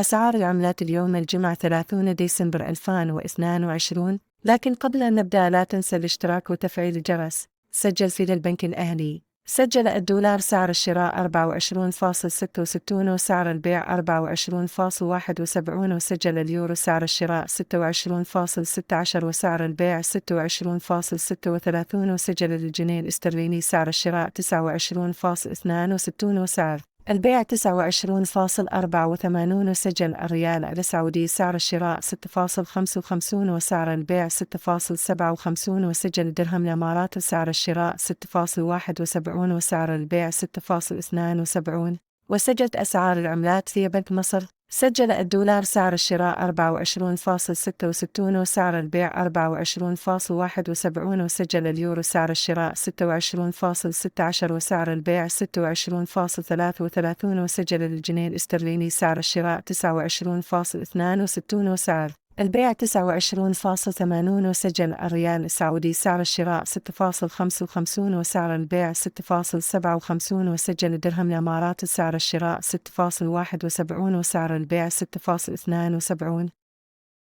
أسعار العملات اليوم الجمعة 30 ديسمبر 2022. لكن قبل أن نبدأ لا تنسى الاشتراك وتفعيل الجرس. سجل في البنك الأهلي. سجل الدولار سعر الشراء 24.66 وسعر البيع 24.71. وسجل اليورو سعر الشراء 26.16 وسعر البيع 26.36. وسجل الجنيه الاسترليني سعر الشراء 29.62 وسعر البيع 29.84. وسجل الريال السعودي سعر الشراء 6.55 وسعر البيع 6.57. وسجل الدرهم الإماراتي سعر الشراء 6.71 وسعر البيع 6.72. وسجلت أسعار العملات في بنك مصر. سجل الدولار سعر الشراء 24.66 وسعر البيع 24.71. وسجل اليورو سعر الشراء 26.16 وسعر البيع 26.33. وسجل الجنيه الاسترليني سعر الشراء 29.62 وسعر البيع 29.80. وسجل الريال السعودي سعر الشراء 6.55 وسعر البيع 6.57. وسجل الدرهم الإماراتي سعر الشراء 6.71 وسعر البيع 6.72.